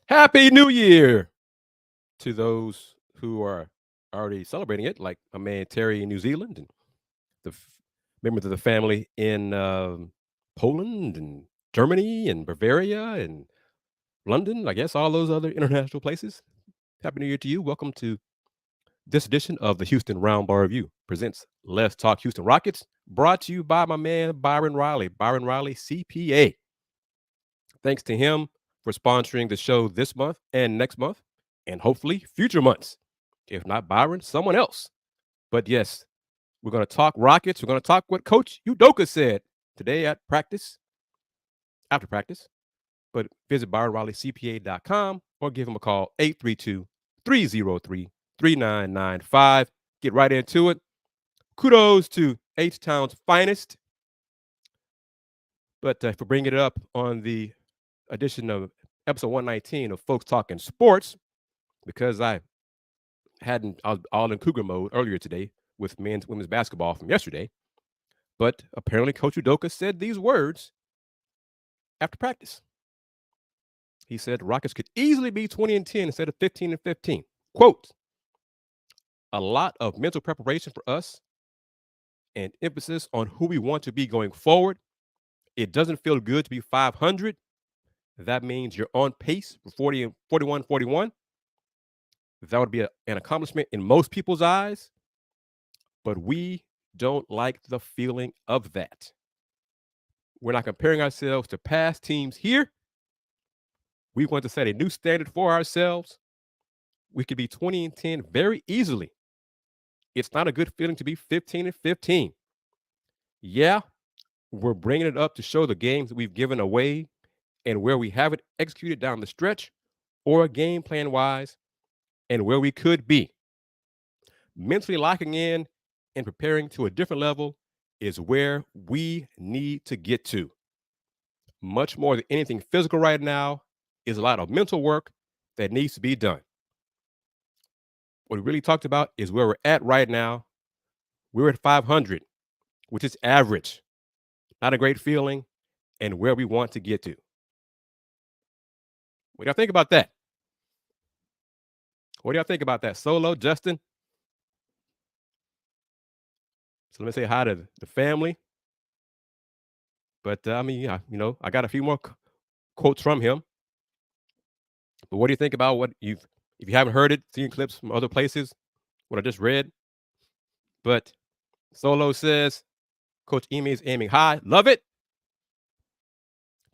Happy New Year to those who are already celebrating it, like my man Terry in New Zealand and the members of the family in Poland and Germany and Bavaria and London. I guess all those other international places. Happy New Year to you. Welcome to this edition of the Houston Roundball Review presents Let's Talk Houston Rockets, brought to you by my man Byron Riley CPA. Thanks to him for sponsoring the show this month and next month, and hopefully future months. If not Byron, someone else. But yes, we're going to talk Rockets. We're going to talk what Coach Udoka said today at practice, after practice. But visit ByronRileyCPA.com or give him a call, 832-303-3995. Get right into it. Kudos to H-Town's finest. But for bringing it up on the edition of episode 119 of Folks Talking Sports, because I was all in Cougar mode earlier today with women's basketball from yesterday. But apparently Coach Udoka said these words after practice. He said Rockets could easily be 20-10 instead of 15-15. Quote, a lot of mental preparation for us and emphasis on who we want to be going forward. It doesn't feel good to be 500. That means you're on pace for 40 and 41. That would be an accomplishment in most people's eyes, but we don't like the feeling of that. We're not comparing ourselves to past teams here. We want to set a new standard for ourselves. We could be 20-10 very easily. It's not a good feeling to be 15-15. Yeah, we're bringing it up to show the games that we've given away and where we haven't executed down the stretch or game plan wise and where we could be. Mentally locking in and preparing to a different level is where we need to get to. Much more than anything physical right now is a lot of mental work that needs to be done. What we really talked about is where we're at right now. We're at 500, which is average. Not a great feeling, and where we want to get to. What do y'all think about that? What do y'all think about that? Solo, Justin? So let me say hi to the family. But I got a few more quotes from him. But what do you think about if you haven't heard it, seen clips from other places, what I just read? But Solo says, Coach Ime is aiming high. Love it.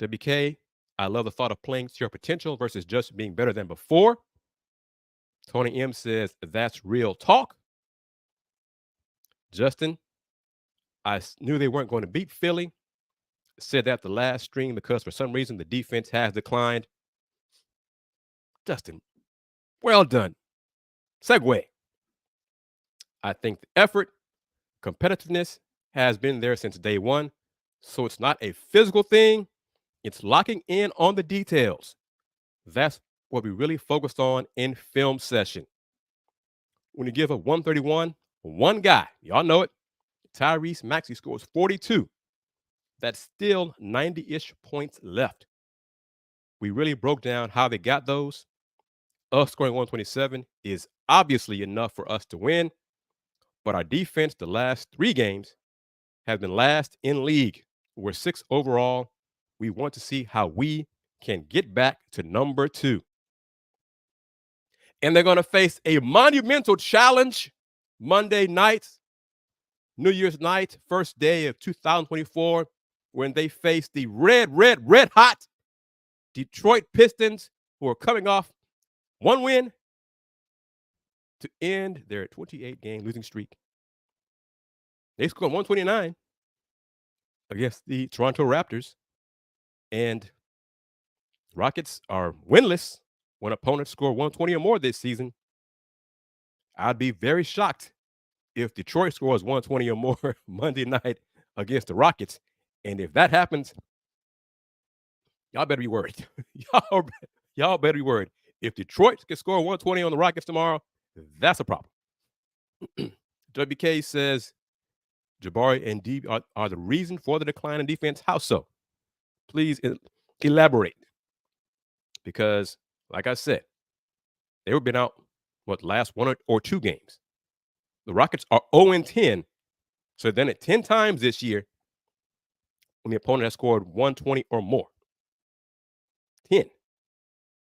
WK, I love the thought of playing to your potential versus just being better than before. Tony M says, that's real talk. Justin, I knew they weren't going to beat Philly. Said that the last stream because for some reason the defense has declined. Justin, well done. Segue. I think the effort, competitiveness has been there since day one. So it's not a physical thing. It's locking in on the details. That's what we really focused on in film session. When you give up 131, one guy, y'all know it, Tyrese Maxey scores 42. That's still 90-ish points left. We really broke down how they got those. Us scoring 127 is obviously enough for us to win, but our defense the last 3 games has been last in league. We're 6th overall. We want to see how we can get back to number 2. And they're going to face a monumental challenge Monday night, New Year's night, first day of 2024, when they face the red hot Detroit Pistons, who are coming off one win to end their 28-game losing streak. They scored 129 against the Toronto Raptors, and Rockets are winless when opponents score 120 or more this season. I'd be very shocked if Detroit scores 120 or more Monday night against the Rockets. And if that happens, y'all better be worried. y'all better be worried. If Detroit can score 120 on the Rockets tomorrow, that's a problem. WK says Jabari and D are the reason for the decline in defense. How so? Please elaborate. Because like I said, they've been out, last one or two games. The Rockets are 0-10. So then at 10 times this year, when the opponent has scored 120 or more. 10.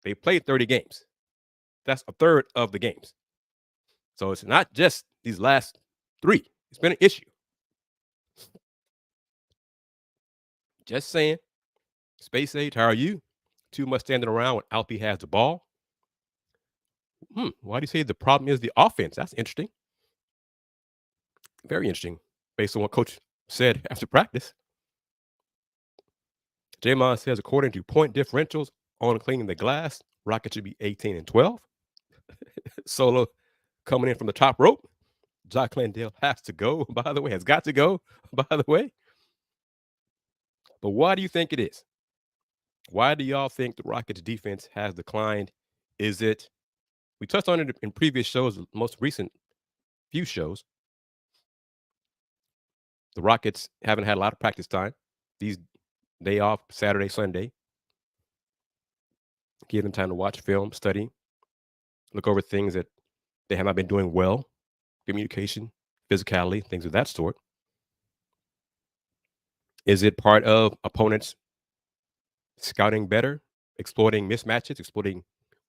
They played 30 games. That's a third of the games. So it's not just these last three. It's been an issue. Just saying. Space Age, how are you? Too much standing around when Alfie has the ball. Why do you say the problem is the offense? That's interesting. Very interesting, based on what Coach said after practice. Jamon says, according to point differentials on cleaning the glass, Rockets should be 18-12. Solo coming in from the top rope. Jock Landale has to go, by the way, has got to go, by the way. But why do you think it is? Why do y'all think the Rockets defense has declined? Is it, we touched on it in previous shows, the most recent few shows. The Rockets haven't had a lot of practice time. These day off, Saturday, Sunday. Give them time to watch film, study, look over things that they have not been doing well. Communication, physicality, things of that sort. Is it part of opponents scouting better, exploiting mismatches, exploiting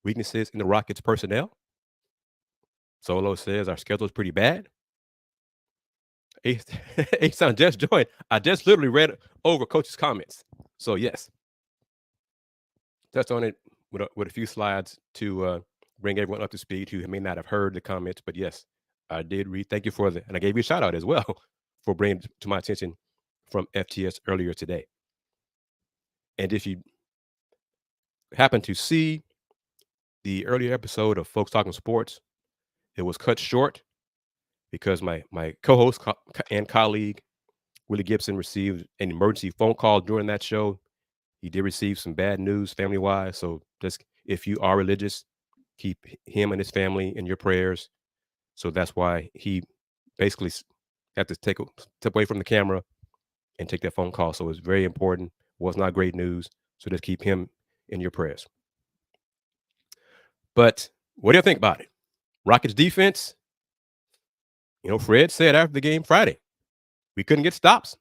weaknesses in the Rockets personnel? Solo says our schedule is pretty bad. A-Sound just joined. I just literally read over Coach's comments. So, yes. Touched on it with a few slides to bring everyone up to speed who may not have heard the comments. But, yes, I did read. Thank you and I gave you a shout out as well for bringing it to my attention from FTS earlier today. And if you happen to see the earlier episode of Folks Talking Sports, it was cut short because my co-host and colleague, Willie Gibson, received an emergency phone call during that show. He did receive some bad news family-wise. So just if you are religious, keep him and his family in your prayers. So that's why he basically had to step away from the camera and take that phone call. So it's very important. Was not great news. So just keep him in your prayers. But what do you think about it? Rockets defense, Fred said after the game Friday, we couldn't get stops.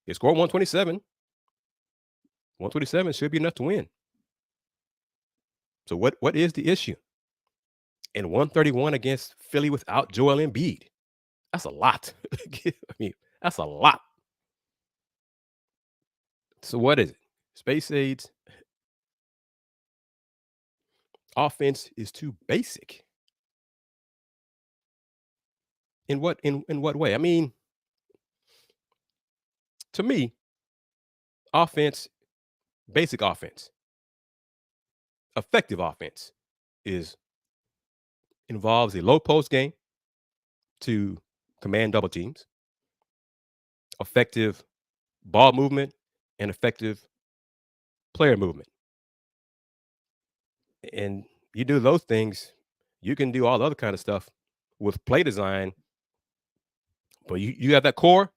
They scored 127. 127 should be enough to win. So what is the issue? And 131 against Philly without Joel Embiid. That's a lot. I mean, that's a lot. So what is it? Space Age offense is too basic. In what way? I mean, to me, offense, basic offense, effective offense involves a low post game to command double teams, effective ball movement, and effective player movement. And you do those things, you can do all the other kind of stuff with play design. But you have that core,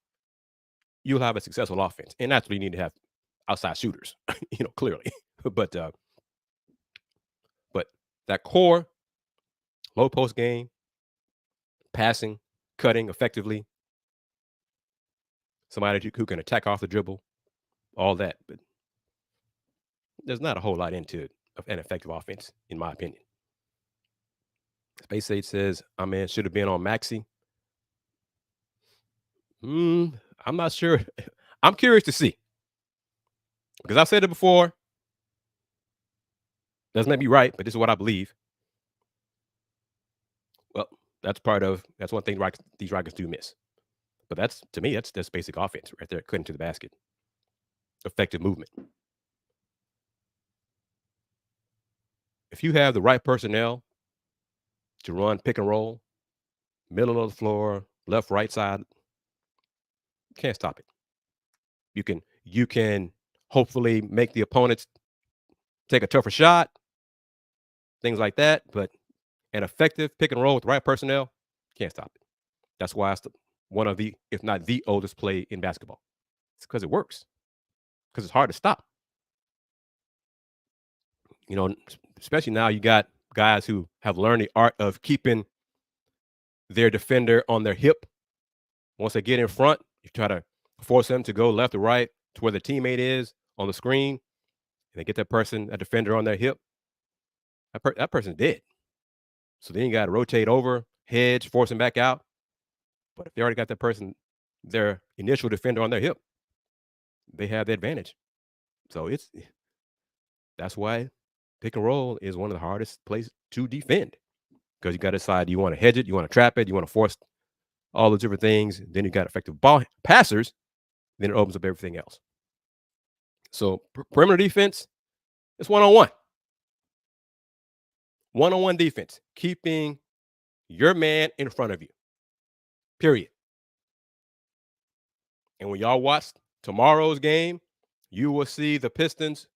you'll have a successful offense. And that's what you need to have outside shooters, clearly. But that core, low post game, passing, cutting effectively, somebody who can attack off the dribble, all that. But there's not a whole lot into an effective offense, in my opinion. Space Age says, man, should have been on Maxey. I'm not sure. I'm curious to see. Because I've said it before. Doesn't make me right, but this is what I believe. Well, that's one thing these Rockets do miss. But to me, that's basic offense right there, cutting to the basket. Effective movement. If you have the right personnel to run pick and roll, middle of the floor, left, right side, can't stop it. You can hopefully make the opponents take a tougher shot, things like that. But an effective pick and roll with the right personnel, can't stop it. That's why it's one of the, if not the oldest play in basketball. It's because it works. Because it's hard to stop. You know, especially now you got guys who have learned the art of keeping their defender on their hip. Once they get in front, you try to force them to go left or right to where the teammate is on the screen, and they get that defender on their hip. That person's dead. So then you got to rotate over, hedge, force him back out. But if they already got their initial defender on their hip, they have the advantage. So that's why pick and roll is one of the hardest places to defend, because you got to decide, do you want to hedge it, you want to trap it, you want to force all those different things. Then you got effective ball passers. Then it opens up everything else. So perimeter defense, it's one-on-one. One-on-one defense, keeping your man in front of you. Period. And when y'all watch tomorrow's game, you will see the Pistons,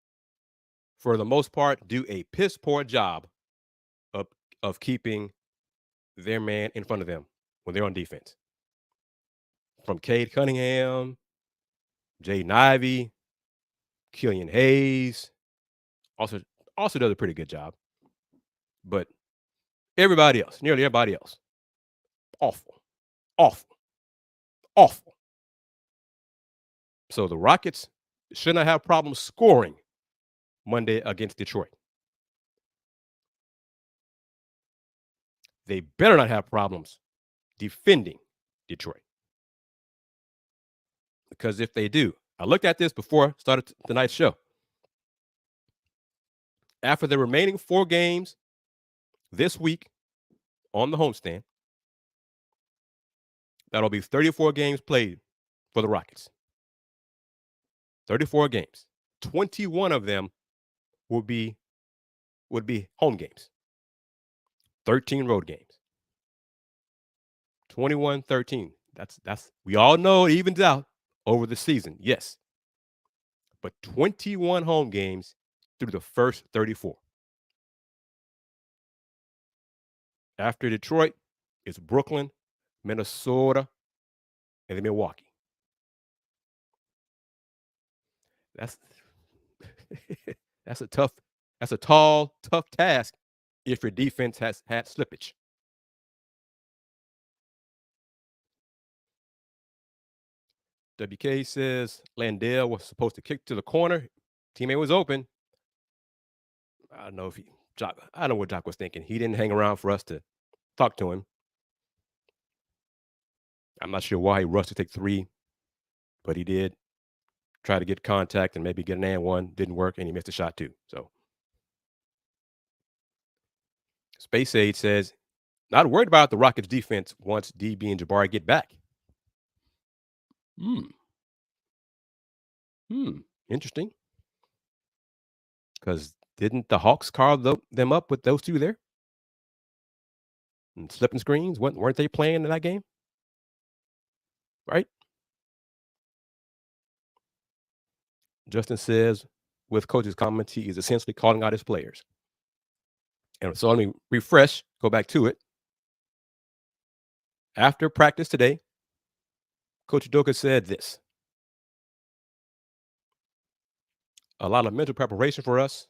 for the most part, do a piss poor job of keeping their man in front of them when they're on defense. From Cade Cunningham, Jaden Ivey, Killian Hayes, also does a pretty good job. But everybody else, nearly everybody else, awful. So the Rockets should not have problems scoring Monday against Detroit. They better not have problems defending Detroit. Because if they do, I looked at this before I started tonight's show. After the remaining 4 games this week on the homestand, that'll be 34 games played for the Rockets. 34 games. 21 of them would be home games. 13 road games. 21-13. That's we all know it evens out over the season. Yes. But 21 home games through the first 34. After Detroit, it's Brooklyn, Minnesota, and then Milwaukee. That's a tall, tough task if your defense has had slippage. WK says Landale was supposed to kick to the corner. Teammate was open. I don't know what Jock was thinking. He didn't hang around for us to talk to him. I'm not sure why he rushed to take 3, but he did try to get contact and maybe get an and one. Didn't work, and he missed a shot too. So Space Age says, not worried about the Rockets defense once DB and Jabari get back. Interesting. Because didn't the Hawks carve them up with those two there? And slipping screens, weren't they playing in that game? Right? Justin says, with coach's comments, he is essentially calling out his players. And so let me refresh, go back to it. After practice today, Coach Udoka said this: a lot of mental preparation for us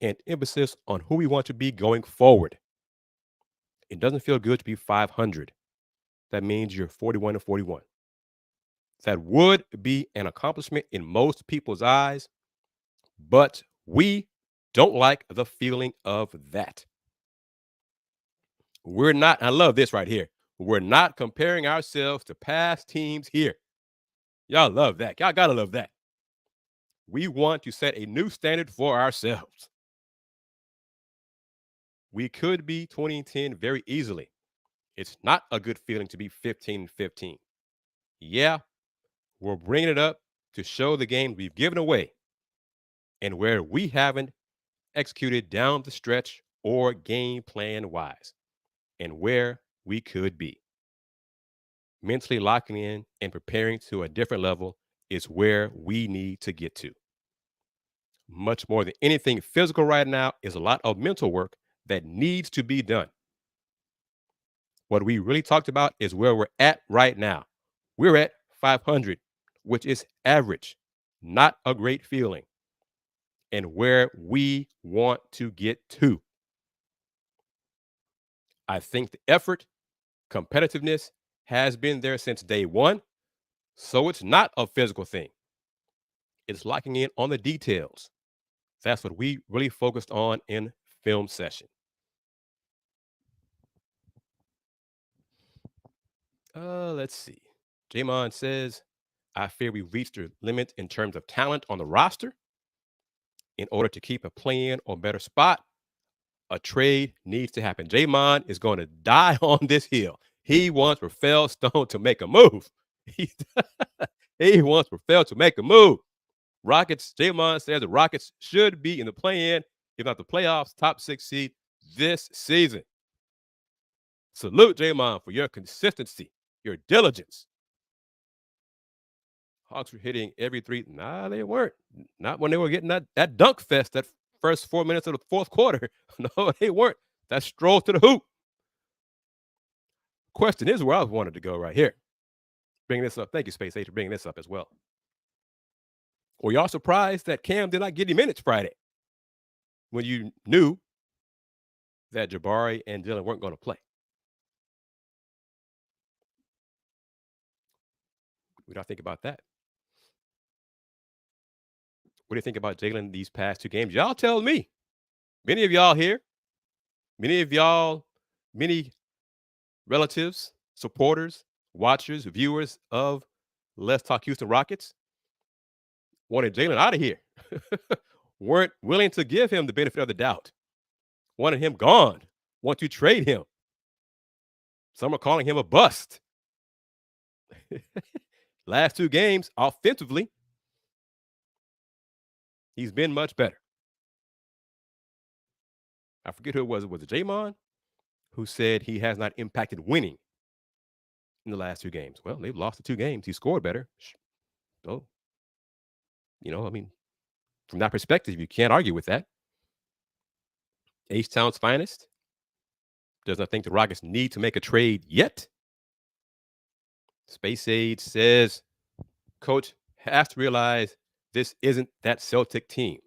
and emphasis on who we want to be going forward. It doesn't feel good to be 500. That means you're 41-41. That would be an accomplishment in most people's eyes, but we don't like the feeling of that. We're not, I love this right here, we're not comparing ourselves to past teams here. Y'all love that. Y'all gotta love that. We want to set a new standard for ourselves. We could be 20-10 very easily. It's not a good feeling to be 15-15. Yeah, we're bringing it up to show the games we've given away and where we haven't executed down the stretch or game plan wise, and where we could be. Mentally locking in and preparing to a different level is where we need to get to. Much more than anything physical right now is a lot of mental work that needs to be done. What we really talked about is where we're at right now. We're at 500, which is average, not a great feeling. and where we want to get to. I think the effort, competitiveness has been there since day one, so it's not a physical thing. It's locking in on the details. That's what we really focused on in film session. Let's see. Jamon says, I fear we reached the limit in terms of talent on the roster. In order to keep a play-in or better spot, a trade needs to happen. Jamon is going to die on this hill. He wants Rafael Stone to make a move. He wants Rafael to make a move. Rockets, Jamon says the Rockets should be in the play-in, if not the playoffs, top 6 seed this season. Salute, Jamon, for your consistency, your diligence. Hawks were hitting every three. Nah, they weren't. Not when they were getting that dunk fest that first 4 minutes of the fourth quarter. No, they weren't. That stroll to the hoop. Question is where I wanted to go right here. Bringing this up. Thank you, Space Age, for bringing this up as well. Were y'all surprised that Cam did not get any minutes Friday when you knew that Jabari and Dylan weren't going to play? What do I think about that? What do you think about Jalen these past 2 games? Y'all tell me. Many of y'all here, many relatives, supporters, watchers, viewers of Let's Talk Houston Rockets wanted Jalen out of here. Weren't willing to give him the benefit of the doubt. Wanted him gone. Want to trade him. Some are calling him a bust. Last 2 games, offensively, he's been much better. I forget who it was. Was it Jamon who said he has not impacted winning in the last 2 games? Well, they've lost the 2 games. He scored better. So, from that perspective, you can't argue with that. H-Town's finest does not think the Rockets need to make a trade yet. Space Age says, Coach has to realize this isn't that Celtic team.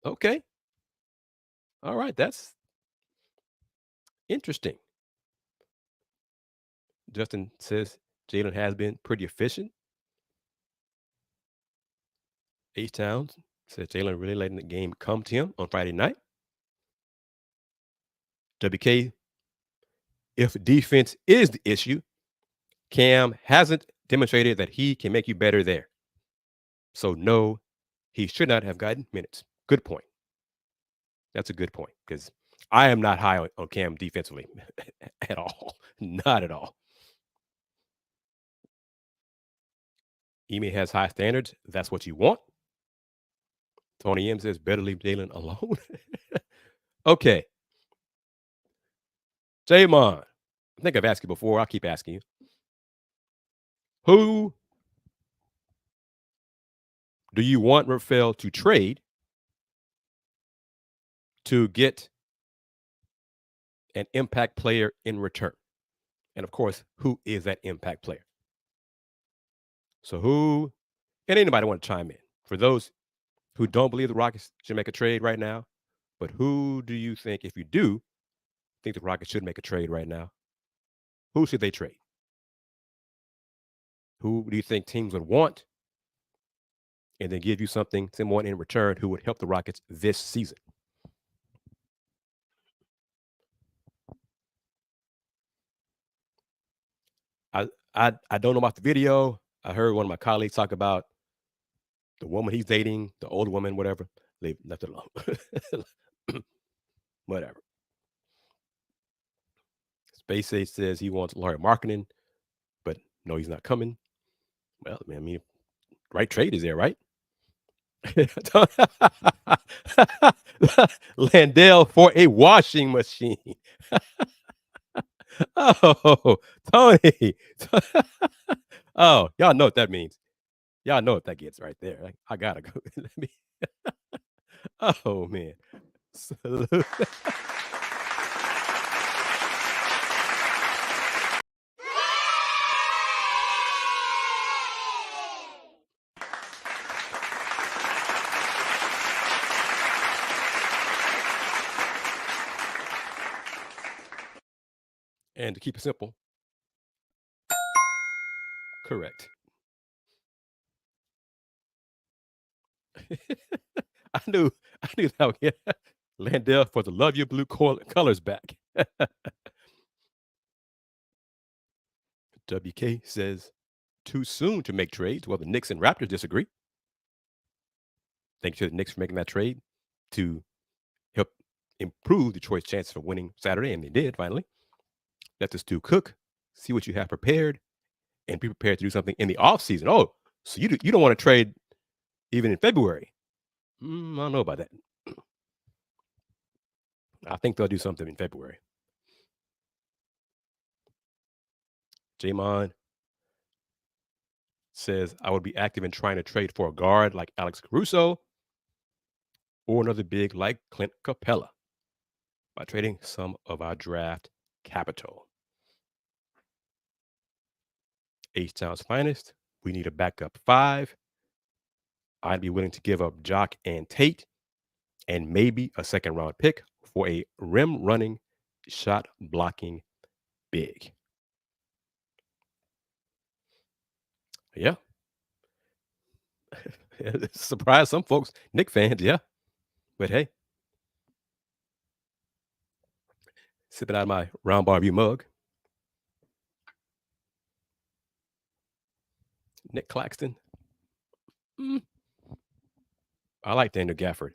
Okay. All right, that's interesting. Justin says Jalen has been pretty efficient. H-Town says Jalen really letting the game come to him on Friday night. WK, if defense is the issue, Cam hasn't demonstrated that he can make you better there. So, no, he should not have gotten minutes. Good point. That's a good point because I am not high on Cam defensively at all. Not at all. Ime has high standards. That's what you want. Tony M says, better leave Jalen alone. Okay. Jamon, I think I've asked you before. I'll keep asking you. Who do you want Rafael to trade to get an impact player in return? And of course, who is that impact player? So who, and anybody want to chime in? For those who don't believe the Rockets should make a trade right now, but who do you think, if you do think the Rockets should make a trade right now, who should they trade? Who do you think teams would want and then give you someone in return who would help the Rockets this season? I don't know about the video. I heard one of my colleagues talk about the woman he's dating, the older woman, whatever. Left it alone. Whatever. Space Age says he wants Larry Marketing, but no, he's not coming. Well, I mean, right trade is there, right? Landell for a washing machine. Oh, Tony. Oh, y'all know what that means. Y'all know what that gets right there. I gotta go. Let me. Oh man. Salute. And to keep it simple, correct. I knew that would get Landell for the love your blue colors back. WK says, too soon to make trades. Well, the Knicks and Raptors disagree. Thank you to the Knicks for making that trade to help improve Detroit's chances for winning Saturday, and they did finally. Let the stew cook, see what you have prepared, and be prepared to do something in the offseason. Oh, so you don't want to trade even in February? I don't know about that. I think they'll do something in February. Jamon says, I would be active in trying to trade for a guard like Alex Caruso or another big like Clint Capella by trading some of our draft capital. H-Town's finest, we need a backup 5. I'd be willing to give up Jock and Tate and maybe a second-round pick for a rim-running, shot-blocking big. Yeah. Surprise some folks, Knick fans, yeah. But hey, sipping out of my Roundball Review mug. Nick Claxton. I like Daniel Gafford.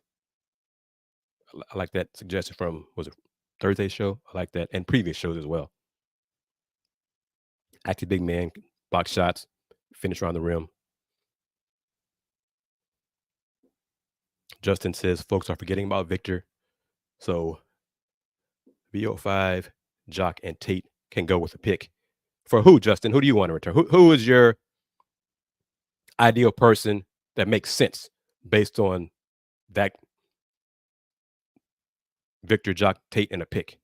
I like that suggestion from, was it Thursday's show? I like that, and previous shows as well. Active big man, block shots, finish around the rim. Justin says folks are forgetting about Victor. So VO5, Jock, and Tate can go with a pick. For who, Justin? Who do you want to return? Who is your ideal person that makes sense based on that Victor, Jock, Tate, and a pick?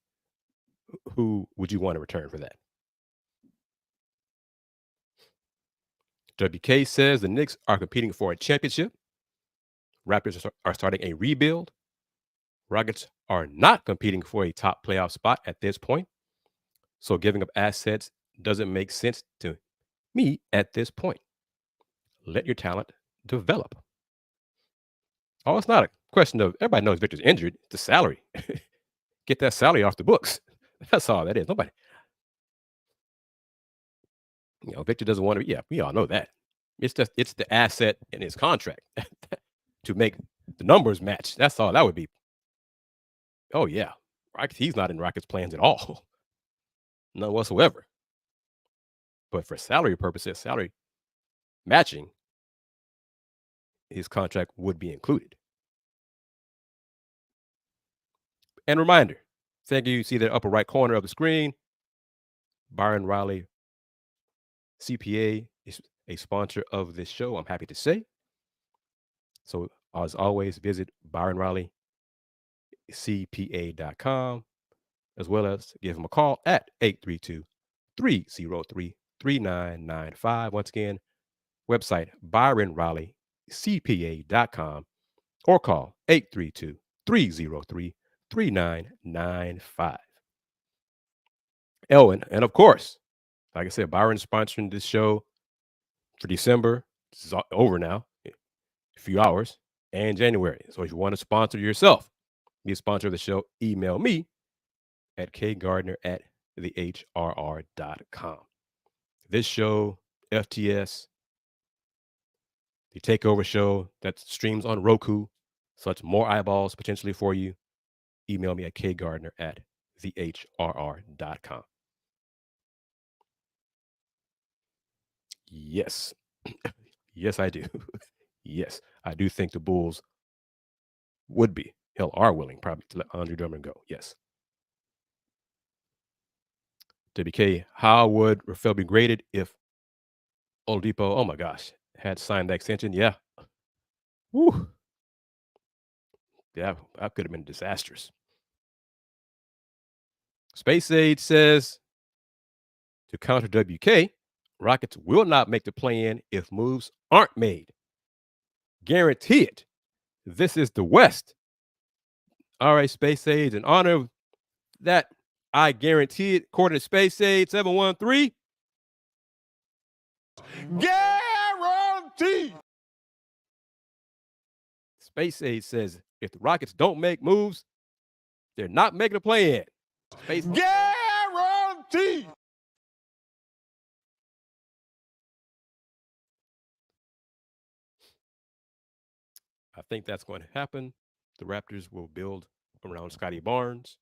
Who would you want to return for that? WK says the Knicks are competing for a championship. Raptors are starting a rebuild. Rockets are not competing for a top playoff spot at this point. So giving up assets doesn't make sense to me at this point. Let your talent develop. Oh, it's not a question of everybody knows Victor's injured. It's the salary. Get that salary off the books. That's all that is. Nobody. Victor doesn't want to. Yeah, we all know that. It's the asset in his contract to make the numbers match. That's all that would be. Oh yeah, he's not in Rockets' plans at all. None whatsoever. But for salary purposes, salary matching, his contract would be included. And reminder, thank you. See the upper right corner of the screen. Byron Riley, CPA, is a sponsor of this show, I'm happy to say. So as always, visit ByronRileyCPA.com, as well as give him a call at 832-303-3995. Once again, website ByronRileyCPA.com, or call 832-303-3995. Elwin, and of course, like I said, Byron's sponsoring this show for December. This is over now, a few hours, and January. So if you want to sponsor yourself, be a sponsor of the show, email me at kgardner@thehrr.com. This show, FTS, the Takeover show that streams on Roku, so it's more eyeballs potentially for you. Email me at kgardner@thehrr.com. Yes. Yes, I do. Yes, I do think the Bulls would be, hell, are willing probably to let Andre Drummond go. Yes. WK, how would Rafael be graded if Oladipo, oh my gosh, had signed that extension? Yeah. Woo. Yeah, that could have been disastrous. Space Age says, to counter WK, Rockets will not make the play-in if moves aren't made. Guarantee it. This is the West. All right, Space Age, in honor of that I guarantee it. According to Space Aid 713. Guarantee. Space Aid says if the Rockets don't make moves, they're not making a play-in. Guarantee. I think that's going to happen. The Raptors will build around Scotty Barnes.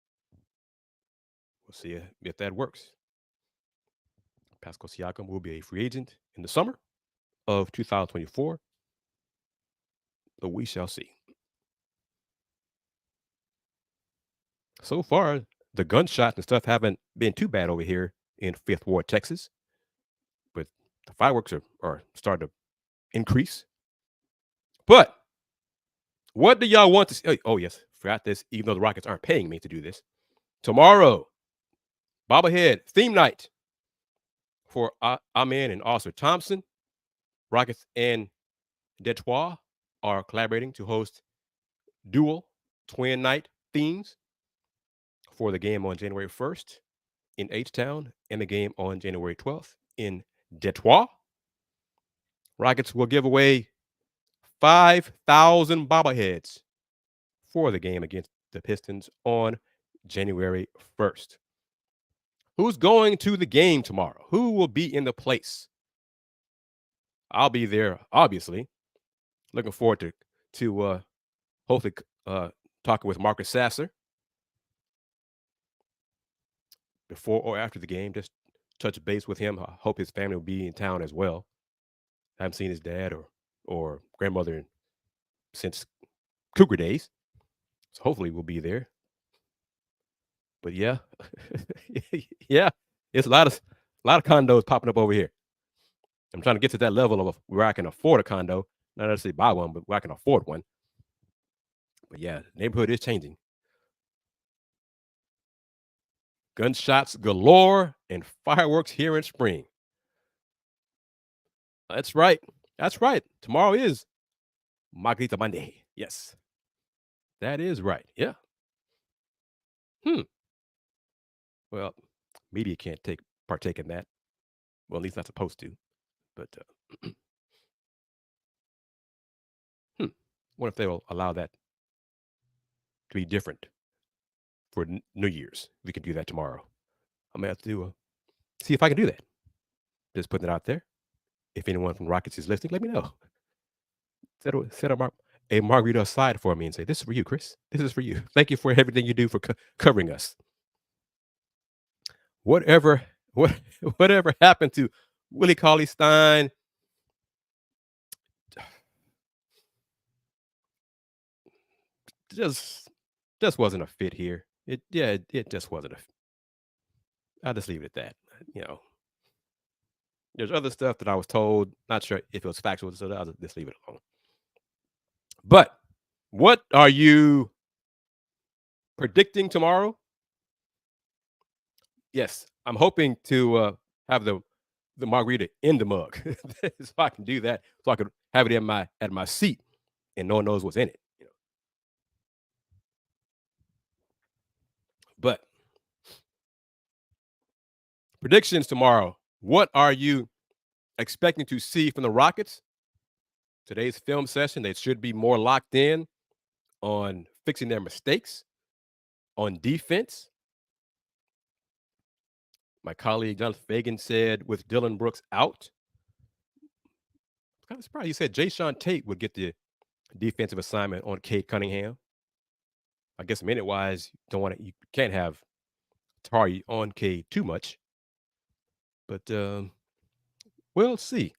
We'll see if that works. Pascal Siakam will be a free agent in the summer of 2024, but we shall see. So far, the gunshots and stuff haven't been too bad over here in Fifth Ward, Texas, but the fireworks are starting to increase. But what do y'all want to see? Oh, yes, forgot this, even though the Rockets aren't paying me to do this. Tomorrow, bobblehead theme night for Amen and Oscar Thompson. Rockets and Detroit are collaborating to host dual twin night themes for the game on January 1st in H-Town and the game on January 12th in Detroit. Rockets will give away 5,000 bobbleheads for the game against the Pistons on January 1st. Who's going to the game tomorrow? Who will be in the place? I'll be there, obviously. Looking forward to hopefully talking with Marcus Sasser before or after the game. Just touch base with him. I hope his family will be in town as well. I haven't seen his dad or grandmother since Cougar days, so hopefully we'll be there. But yeah, yeah, it's a lot of condos popping up over here. I'm trying to get to that level of where I can afford a condo, not necessarily buy one, but where I can afford one. But yeah, the neighborhood is changing. Gunshots galore and fireworks here in spring. That's right. That's right. Tomorrow is Margarita Monday. Yes. That is right. Yeah. Well, media can't partake in that. Well, at least not supposed to. But what if they will allow that to be different for New Year's? We can do that tomorrow. I'm gonna have to see if I can do that. Just putting it out there. If anyone from Rockets is listening, let me know. Set a margarita aside for me and say, "This is for you, Kris. This is for you. Thank you for everything you do for covering us." Whatever happened to Willie Cauley-Stein? Just wasn't a fit here. It just wasn't a. I'll just leave it at that. There's other stuff that I was told. Not sure if it was factual, so I'll just leave it alone. But what are you predicting tomorrow? Yes, I'm hoping to have the margarita in the mug, so I can do that. So I can have it at my seat, and no one knows what's in it. But predictions tomorrow. What are you expecting to see from the Rockets? Today's film session, they should be more locked in on fixing their mistakes on defense. My colleague Jonathan Fagan said with Dylan Brooks out, I'm kind of surprised he said Jayshawn Tate would get the defensive assignment on Cade Cunningham. I guess minute-wise, you can't have Tari on Cade too much. But we'll see.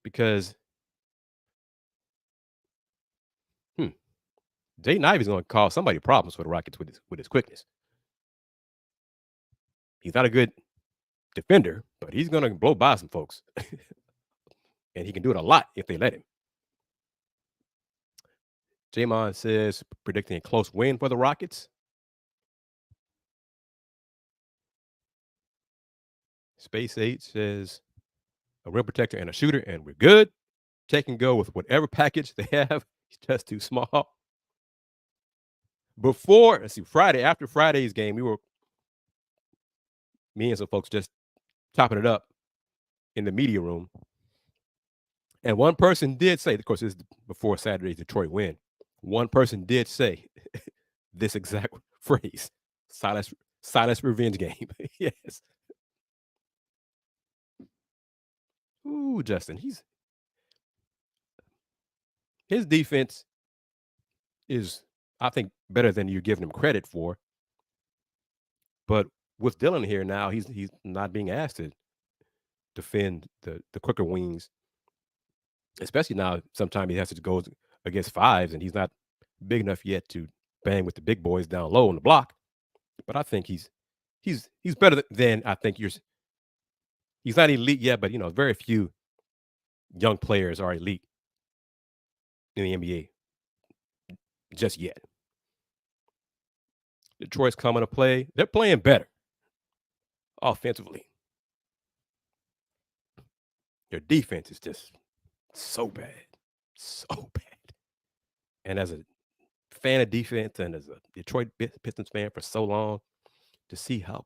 Because Jaden Ivey's going to cause somebody problems for the Rockets with his quickness. He's not a good defender, but he's going to blow by some folks. And he can do it a lot if they let him. Jamon says, predicting a close win for the Rockets. Space 8 says, a rim protector and a shooter, and we're good. Take and go with whatever package they have. It's just too small. After Friday's game, we were me and some folks just chopping it up in the media room. And one person did say, of course, this is before Saturday's Detroit win. One person did say this exact phrase: "Silas, Silas revenge game." Yes. Ooh, Justin, his defense is, I think, better than you're giving him credit for. But with Dylan here now, he's not being asked to defend the quicker wings, especially now. Sometimes he has to go against fives, and he's not big enough yet to bang with the big boys down low on the block. But I think he's better than I think you're. He's not elite yet, but very few young players are elite in the NBA just yet. Detroit's coming to play. They're playing better offensively. Their defense is just so bad, so bad. And as a fan of defense and as a Detroit Pistons fan for so long, to see how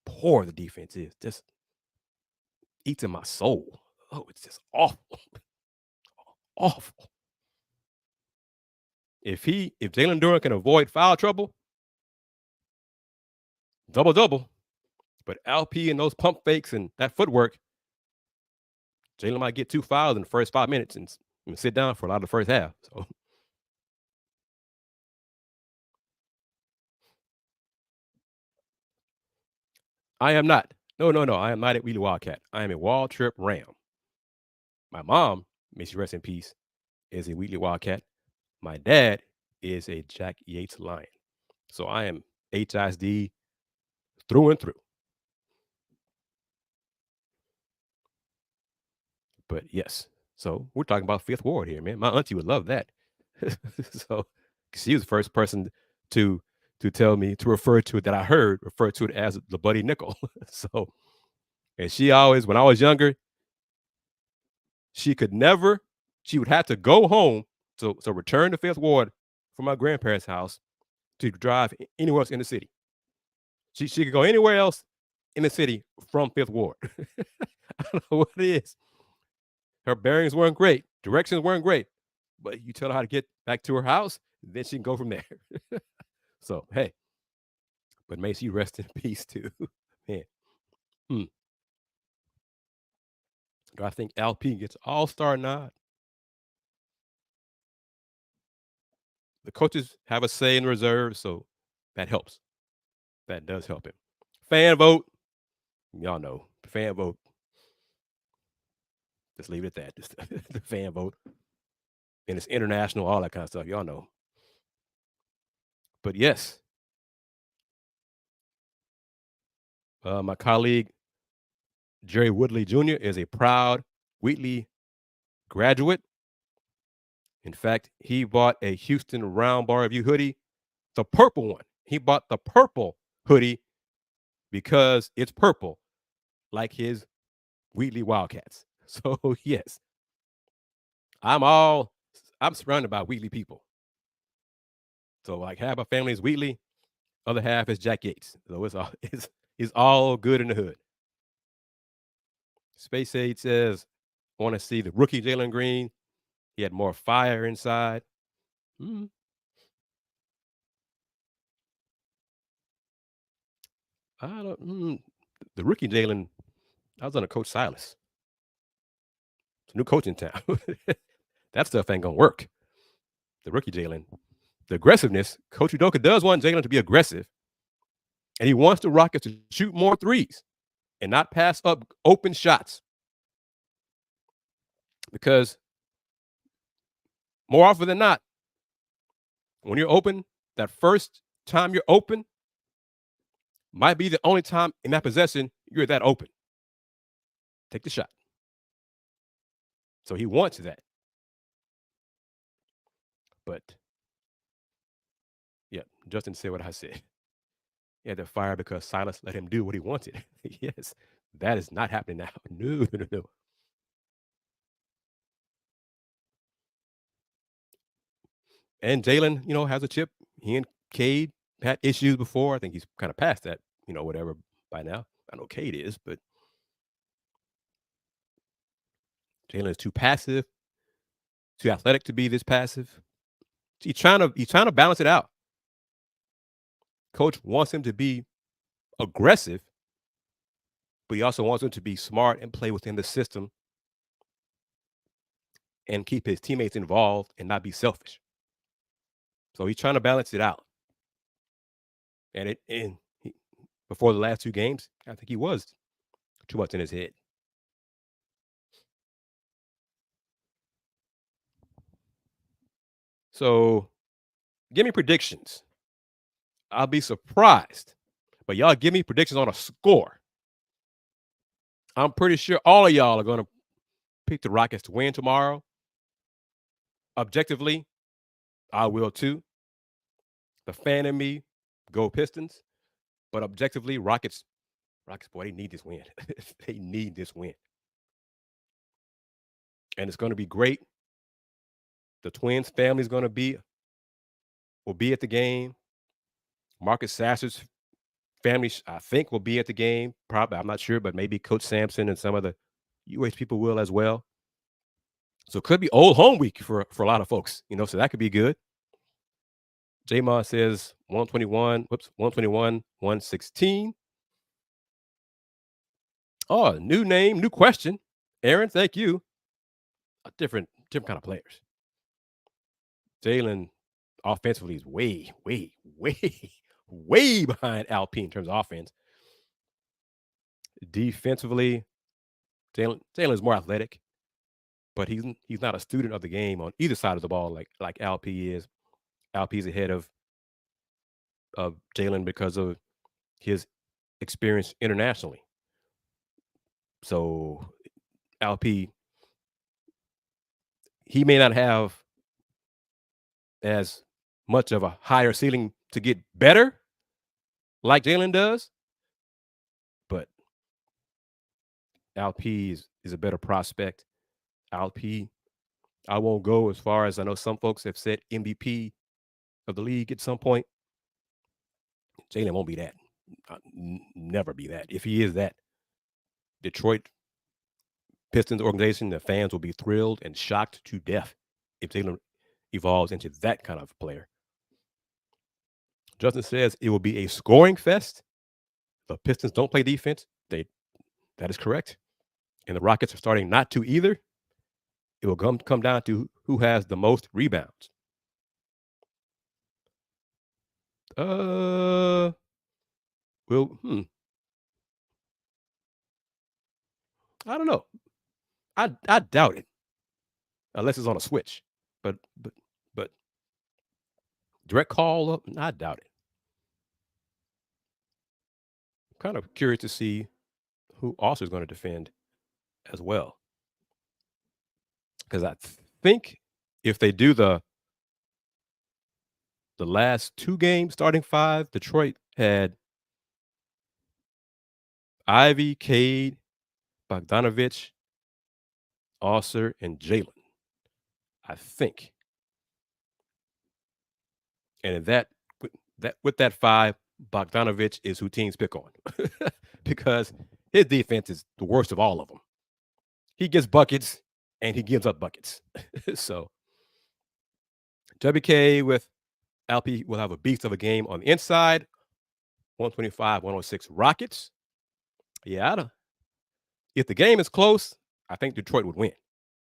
poor the defense is just eats in my soul. Oh, it's just awful, awful. If Jalen Duran can avoid foul trouble, double double. But LP and those pump fakes and that footwork, Jalen might get 2 fouls in the first 5 minutes and sit down for a lot of the first half. So I am not. No, no, no. I am not a Wheelie Wildcat. I am a Wall Trip Ram. My mom, may she rest in peace, is a Wheatley Wildcat. My dad is a Jack Yates Lion. So I am HISD through and through. But yes, so we're talking about Fifth Ward here, man. My auntie would love that. So she was the first person to tell me to refer to it that I heard refer to it as the Bloody Nickel. So, and she always, when I was younger, she could never. She would have to go home, so return to Fifth Ward from my grandparents' house to drive anywhere else in the city. She could go anywhere else in the city from Fifth Ward. I don't know what it is. Her bearings weren't great, directions weren't great, but you tell her how to get back to her house, then she can go from there. So hey, but may she rest in peace too, man. Hmm. Do I think LP gets All Star nod? The coaches have a say in the reserve, so that helps. That does help him. Fan vote, y'all know. Fan vote. Just leave it at that. Just the fan vote. And it's international, all that kind of stuff. Y'all know. But yes, my colleague Jerry Woodley Jr. is a proud Wheatley graduate. In fact, he bought a Houston Roundball Review hoodie, the purple one. He bought the purple hoodie because it's purple, like his Wheatley Wildcats. So yes, I'm surrounded by Wheatley people. So like half my family is Wheatley, other half is Jack Yates. So it's all good in the hood. Space Age says, I want to see the rookie Jalen Green. He had more fire inside. Mm, I don't. The rookie Jalen, I was under Coach Silas. It's a new coach in town. That stuff ain't gonna work. The rookie Jalen, the aggressiveness. Coach Udoka does want Jalen to be aggressive, and he wants the Rockets to shoot more threes and not pass up open shots. Because more often than not, when you're open, that first time you're open might be the only time in that possession you're that open. Take the shot. So he wants that. But yeah, Justin said what I said. He had to fire because Silas let him do what he wanted. Yes, that is not happening now. No, no, no, no. And Jalen, has a chip. He and Cade had issues before. I think he's kind of past that, whatever by now. I know Cade is, but Jalen is too passive, too athletic to be this passive. He's trying to balance it out. Coach wants him to be aggressive, but he also wants him to be smart and play within the system and keep his teammates involved and not be selfish. So he's trying to balance it out. Before the last two games, I think he was too much in his head. So give me predictions. I'll be surprised, but y'all give me predictions on a score. I'm pretty sure all of y'all are going to pick the Rockets to win tomorrow. Objectively, I will too. The fan in me, go Pistons. But objectively, Rockets, boy, they need this win. They need this win. And it's going to be great. The Twins family is going to will be at the game. Marcus Sasser's family, I think, will be at the game. Probably, I'm not sure, but maybe Coach Sampson and some of the UH people will as well. So it could be old home week for a lot of folks, so that could be good. J-Ma says 121, 116. Oh, new name, new question. Aaron, thank you. Different kind of players. Jalen offensively is way, way, way, way behind Alpine in terms of offense. Defensively, Jalen is more athletic, but he's not a student of the game on either side of the ball like Alp is. Alp's ahead of Jalen because of his experience internationally. So Alp, he may not have as much of a higher ceiling to get better like Jalen does, but Alp is a better prospect. Alp, I won't go as far as I know some folks have said MVP of the league at some point. Jalen won't be that. Never be that. If he is that, Detroit Pistons organization, the fans will be thrilled and shocked to death if Jalen evolves into that kind of player. Justin says it will be a scoring fest. The Pistons don't play defense. That is correct. And the Rockets are starting not to either. It will come down to who has the most rebounds. I don't know. I doubt it, unless it's on a switch. But direct call up, I doubt it. I'm kind of curious to see who also is going to defend as well, because I think if they do the last two games starting five, Detroit had Ivy, Cade, Bogdanovich, Osser, and Jalen, I think. And with that five, Bogdanovich is who teams pick on because his defense is the worst of all of them. He gets buckets and he gives up buckets. So WK with Alp will have a beast of a game on the inside. 125-106 Rockets. Yeah, if the game is close, I think Detroit would win.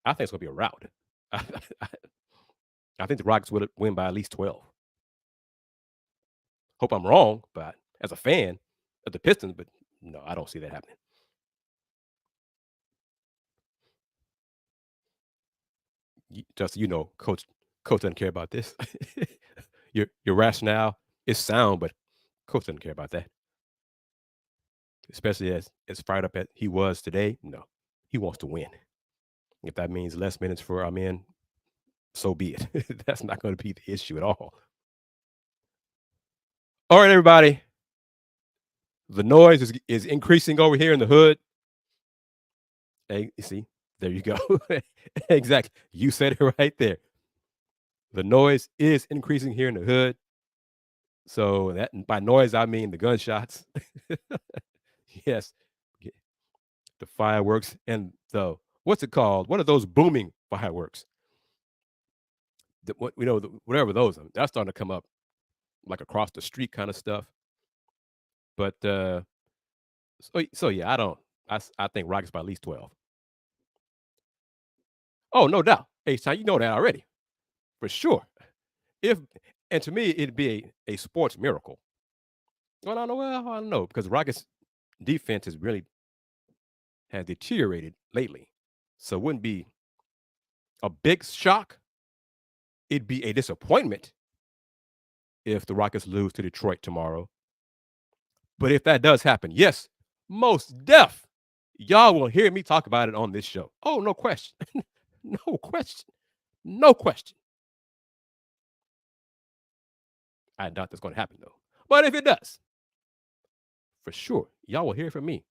I think it's going to be a rout. I think the Rockets would win by at least 12. Hope I'm wrong, but as a fan of the Pistons, but no, I don't see that happening. Justin, Coach doesn't care about this. Your rationale is sound, but Coach doesn't care about that. Especially as fired up as he was today. No, he wants to win. If that means less minutes for our men, so be it. That's not going to be the issue at all. All right, everybody. The noise is increasing over here in the hood. Hey, you see, there you go. Exactly. You said it right there. The noise is increasing here in the hood. So that by noise, I mean the gunshots. Yes, the fireworks and the what's it called? What are those booming fireworks? Whatever those are, that's starting to come up like across the street kind of stuff. But so yeah, I think Rockets by at least 12. Oh, no doubt. H-Town, you know that already for sure. If and to me, it'd be a sports miracle. Well, I don't know because Rockets defense has deteriorated lately, so it wouldn't be a big shock. It'd be a disappointment if the Rockets lose to Detroit tomorrow. But if that does happen, yes, most def, y'all will hear me talk about it on this show. Oh, no question. No question. No question. I doubt that's going to happen though. But if it does, for sure, y'all will hear from me.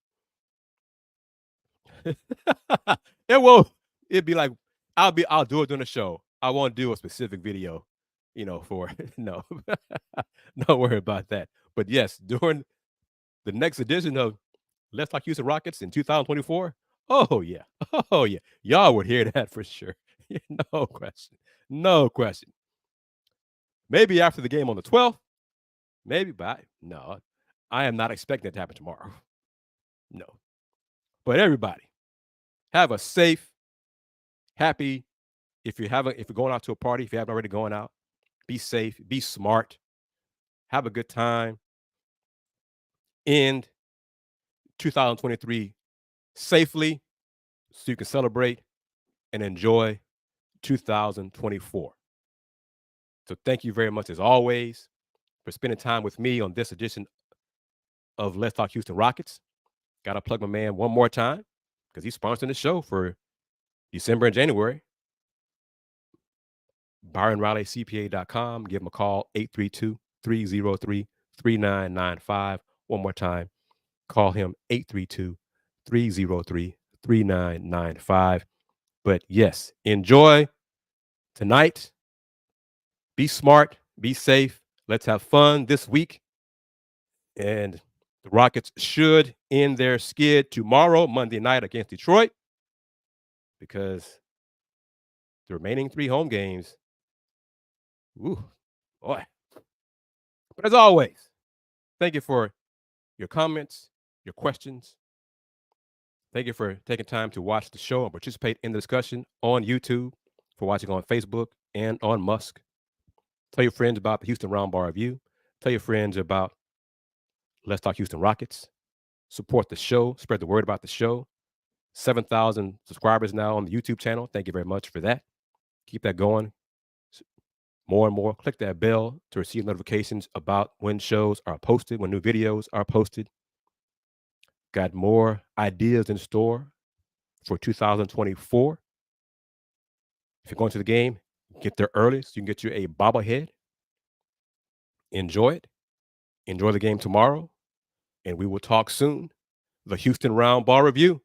It won't. It'd be like I'll do it during the show. I won't do a specific video, for no. Don't worry about that. But yes, during the next edition of Let's Talk Houston Rockets in 2024. Oh yeah. Oh yeah. Y'all would hear that for sure. No question. No question. Maybe after the game on the 12th. Maybe, but no. I am not expecting it to happen tomorrow. No. But everybody, have a safe, happy. If you're going out to a party, if you haven't already gone out, be safe, be smart, have a good time. End 2023 safely so you can celebrate and enjoy 2024. So thank you very much as always for spending time with me on this edition of Let's Talk Houston Rockets. Got to plug my man one more time because he's sponsoring the show for December and January. ByronRileyCPA.com. Give him a call, 832-303-3995. One more time, call him 832-303-3995. But yes, enjoy tonight. Be smart, be safe. Let's have fun this week. And the Rockets should end their skid tomorrow, Monday night against Detroit, because the remaining 3 home games, ooh, boy. But as always, thank you for your comments, your questions. Thank you for taking time to watch the show and participate in the discussion on YouTube, for watching on Facebook and on Musk. Tell your friends about the Houston Roundball Review. Tell your friends about Let's Talk Houston Rockets. Support the show. Spread the word about the show. 7,000 subscribers now on the YouTube channel. Thank you very much for that. Keep that going. More and more. Click that bell to receive notifications about when shows are posted, when new videos are posted. Got more ideas in store for 2024. If you're going to the game, get there early so you can get you a bobblehead. Enjoy it. Enjoy the game tomorrow. And we will talk soon. The Houston Roundball Review.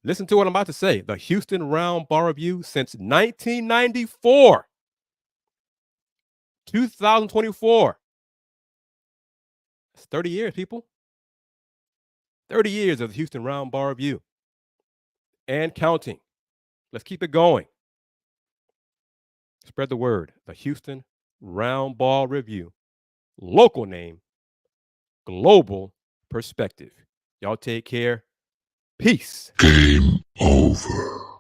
Listen to what I'm about to say. The Houston Roundball Review since 1994. 2024. That's 30 years, people. 30 years of the Houston Roundball Review. And counting. Let's keep it going. Spread the word. The Houston Roundball Review. Local name. Global perspective. Y'all take care. Peace. Game over.